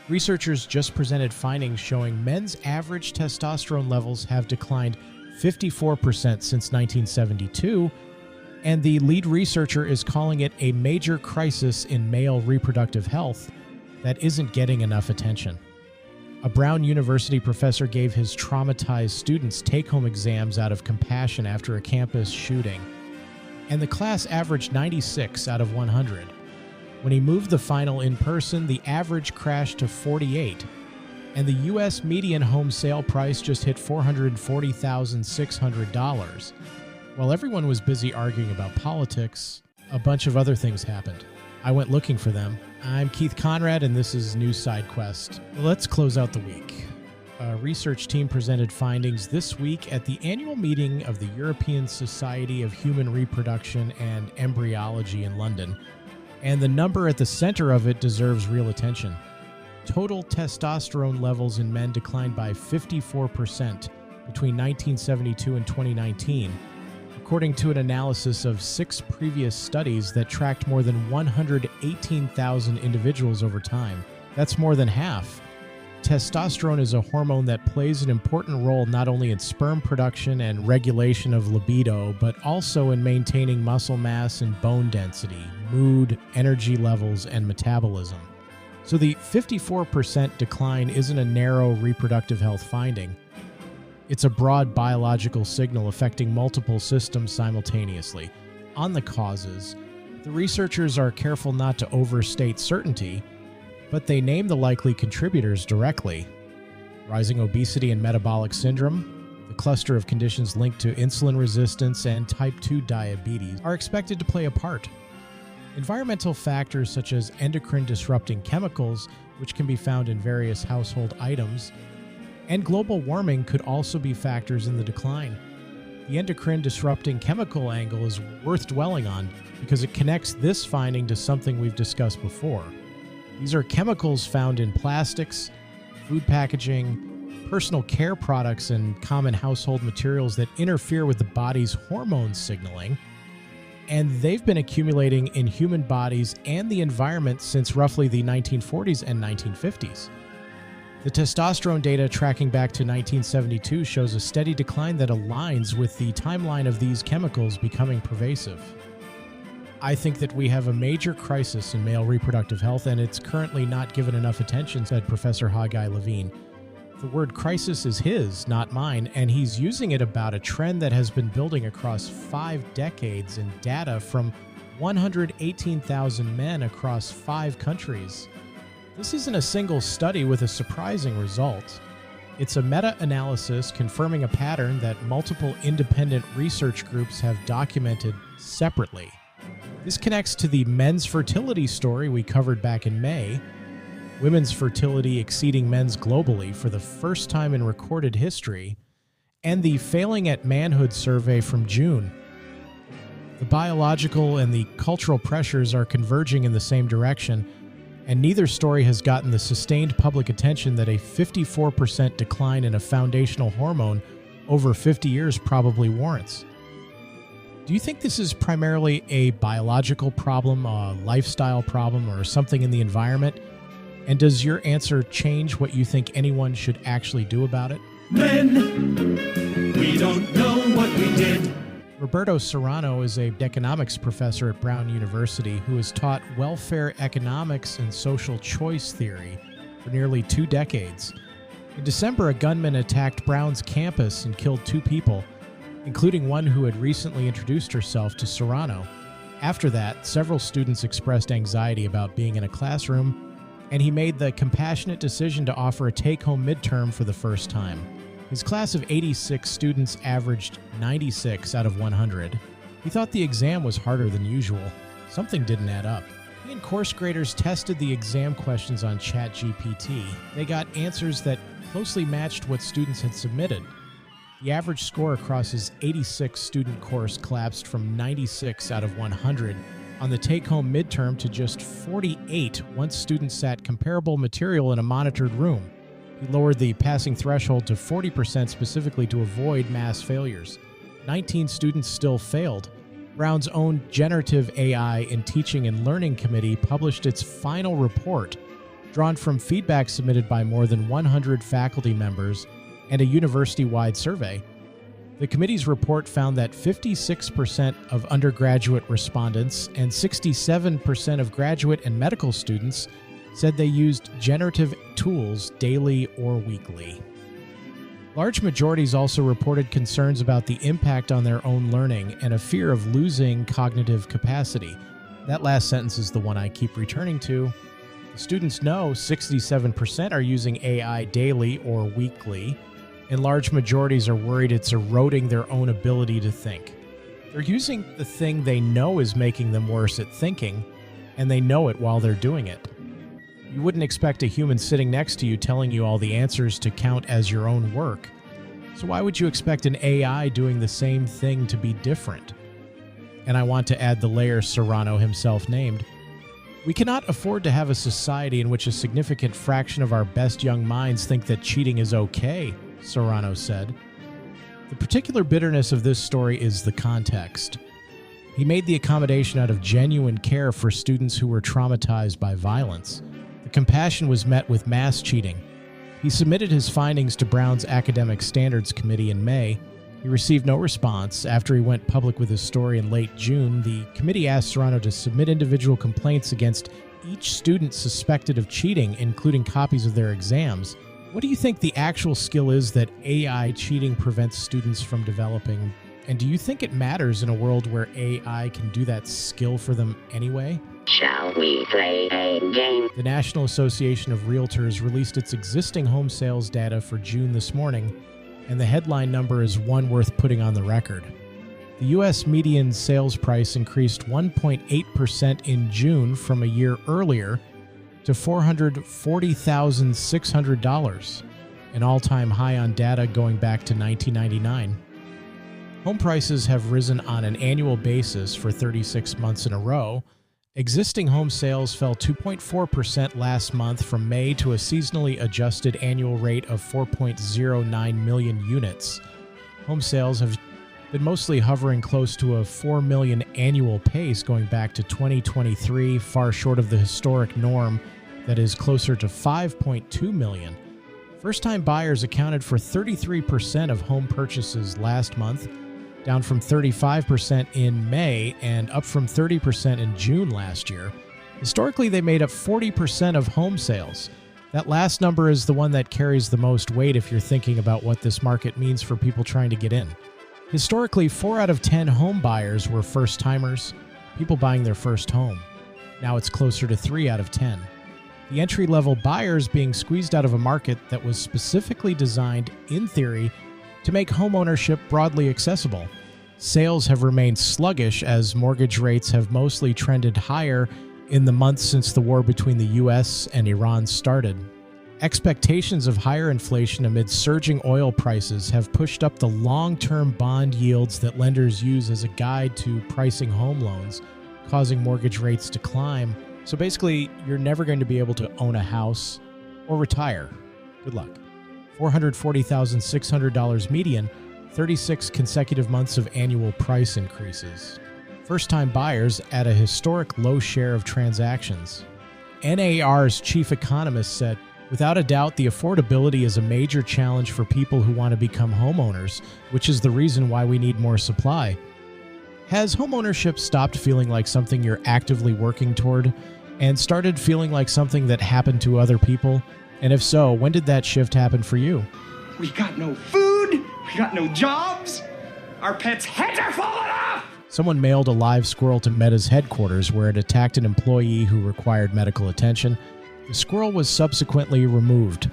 Researchers just presented findings showing men's average testosterone levels have declined 54% since 1972, and the lead researcher is calling it a major crisis in male reproductive health that isn't getting enough attention. A Brown University professor gave his traumatized students take-home exams out of compassion after a campus shooting, and the class averaged 96 out of 100. When he moved the final in person, the average crashed to 48, and the U.S. median home sale price just hit $440,600. While everyone was busy arguing about politics, a bunch of other things happened. I went looking for them. I'm Keith Conrad, and this is News Side Quest. Let's close out the week. A research team presented findings this week at the annual meeting of the European Society of Human Reproduction and Embryology in London, and the number at the center of it deserves real attention. Total testosterone levels in men declined by 54% between 1972 and 2019, according to an analysis of 6 previous studies that tracked more than 118,000 individuals over time. That's more than half. Testosterone is a hormone that plays an important role not only in sperm production and regulation of libido, but also in maintaining muscle mass and bone density, mood, energy levels, and metabolism. So the 54% decline isn't a narrow reproductive health finding. It's a broad biological signal affecting multiple systems simultaneously. On the causes, the researchers are careful not to overstate certainty, but they name the likely contributors directly. Rising obesity and metabolic syndrome, the cluster of conditions linked to insulin resistance and type 2 diabetes are expected to play a part. Environmental factors such as endocrine-disrupting chemicals, which can be found in various household items, and global warming could also be factors in the decline. The endocrine-disrupting chemical angle is worth dwelling on because it connects this finding to something we've discussed before. These are chemicals found in plastics, food packaging, personal care products, and common household materials that interfere with the body's hormone signaling, and they've been accumulating in human bodies and the environment since roughly the 1940s and 1950s. The testosterone data tracking back to 1972 shows a steady decline that aligns with the timeline of these chemicals becoming pervasive. I think that we have a major crisis in male reproductive health, and it's currently not given enough attention, said Professor Haggai Levine. The word crisis is his, not mine, and he's using it about a trend that has been building across 5 decades in data from 118,000 men across 5 countries. This isn't a single study with a surprising result. It's a meta-analysis confirming a pattern that multiple independent research groups have documented separately. This connects to the men's fertility story we covered back in May, women's fertility exceeding men's globally for the first time in recorded history, and the Failing at Manhood survey from June. The biological and the cultural pressures are converging in the same direction, and neither story has gotten the sustained public attention that a 54% decline in a foundational hormone over 50 years probably warrants. Do you think this is primarily a biological problem, a lifestyle problem, or something in the environment? And does your answer change what you think anyone should actually do about it? Men, we don't know what we did. Roberto Serrano is an economics professor at Brown University who has taught welfare economics and social choice theory for nearly 2 decades. In December, a gunman attacked Brown's campus and killed 2 people, including one who had recently introduced herself to Serrano. After that, several students expressed anxiety about being in a classroom, and he made the compassionate decision to offer a take-home midterm for the first time. His class of 86 students averaged 96 out of 100. He thought the exam was harder than usual. Something didn't add up. He and course graders tested the exam questions on ChatGPT. They got answers that closely matched what students had submitted. The average score across his 86 student course collapsed from 96 out of 100 on the take-home midterm to just 48 once students sat comparable material in a monitored room. He lowered the passing threshold to 40% specifically to avoid mass failures. 19 students still failed. Brown's own Generative AI in Teaching and Learning Committee published its final report, drawn from feedback submitted by more than 100 faculty members and a university-wide survey. The committee's report found that 56% of undergraduate respondents and 67% of graduate and medical students said they used generative tools daily or weekly. Large majorities also reported concerns about the impact on their own learning and a fear of losing cognitive capacity. That last sentence is the one I keep returning to. The students know 67% are using AI daily or weekly, and large majorities are worried it's eroding their own ability to think. They're using the thing they know is making them worse at thinking, and they know it while they're doing it. You wouldn't expect a human sitting next to you telling you all the answers to count as your own work. So why would you expect an AI doing the same thing to be different? And I want to add the layer Serrano himself named. We cannot afford to have a society in which a significant fraction of our best young minds think that cheating is okay, Serrano said. The particular bitterness of this story is the context. He made the accommodation out of genuine care for students who were traumatized by violence. The compassion was met with mass cheating. He submitted his findings to Brown's Academic Standards Committee in May. He received no response. After he went public with his story in late June, the committee asked Serrano to submit individual complaints against each student suspected of cheating, including copies of their exams. What do you think the actual skill is that AI cheating prevents students from developing? And do you think it matters in a world where AI can do that skill for them anyway? Shall we play a game? The National Association of Realtors released its existing home sales data for June this morning, and the headline number is one worth putting on the record. The U.S. median sales price increased 1.8% in June from a year earlier to $440,600, an all-time high on data going back to 1999. Home prices have risen on an annual basis for 36 months in a row. Existing home sales fell 2.4% last month from May to a seasonally adjusted annual rate of 4.09 million units. Home sales have been mostly hovering close to a 4 million annual pace going back to 2023, far short of the historic norm that is closer to 5.2 million. First-time buyers accounted for 33% of home purchases last month, down from 35% in May and up from 30% in June last year. Historically, they made up 40% of home sales. That last number is the one that carries the most weight if you're thinking about what this market means for people trying to get in. Historically, 4 out of 10 home buyers were first-timers, people buying their first home. Now it's closer to 3 out of 10. The entry-level buyers being squeezed out of a market that was specifically designed, in theory, to make homeownership broadly accessible. Sales have remained sluggish as mortgage rates have mostly trended higher in the months since the war between the U.S. and Iran started. Expectations of higher inflation amid surging oil prices have pushed up the long-term bond yields that lenders use as a guide to pricing home loans, causing mortgage rates to climb. So basically, you're never going to be able to own a house or retire. Good luck. $440,600 median, 36 consecutive months of annual price increases. First-time buyers at a historic low share of transactions. NAR's chief economist said, without a doubt, the affordability is a major challenge for people who want to become homeowners, which is the reason why we need more supply. Has homeownership stopped feeling like something you're actively working toward and started feeling like something that happened to other people? And if so, when did that shift happen for you? We got no food, we got no jobs, our pets' heads are falling off! Someone mailed a live squirrel to Meta's headquarters where it attacked an employee who required medical attention. The squirrel was subsequently removed.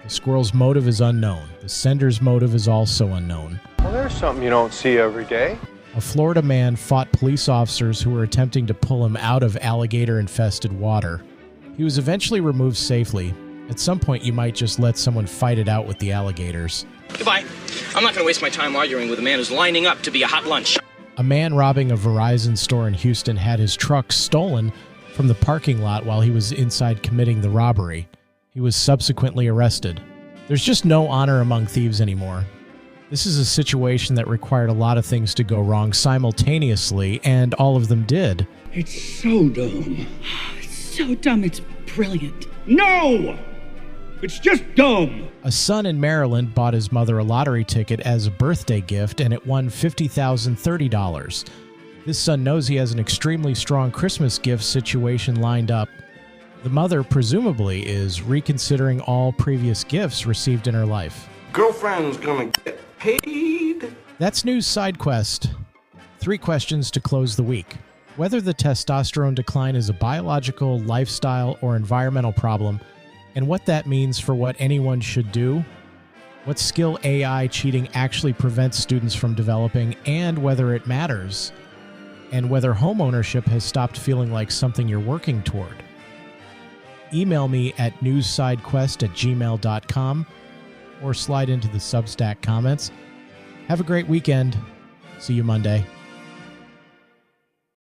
The squirrel's motive is unknown. The sender's motive is also unknown. Well, there's something you don't see every day. A Florida man fought police officers who were attempting to pull him out of alligator-infested water. He was eventually removed safely. At some point, you might just let someone fight it out with the alligators. Goodbye. I'm not going to waste my time arguing with a man who's lining up to be a hot lunch. A man robbing a Verizon store in Houston had his truck stolen from the parking lot while he was inside committing the robbery. He was subsequently arrested. There's just no honor among thieves anymore. This is a situation that required a lot of things to go wrong simultaneously, and all of them did. It's so dumb. It's so dumb, it's brilliant. No! It's just dumb. A son in Maryland bought his mother a lottery ticket as a birthday gift, and it won $50,030. This son knows he has an extremely strong Christmas gift situation lined up. The mother, presumably, is reconsidering all previous gifts received in her life. Girlfriend's gonna get paid. That's News Side Quest. 3 questions to close the week. Whether the testosterone decline is a biological, lifestyle, or environmental problem, and what that means for what anyone should do, what skill AI cheating actually prevents students from developing, and whether it matters, and whether homeownership has stopped feeling like something you're working toward. Email me at newssidequest@gmail.com or slide into the Substack comments. Have a great weekend. See you Monday.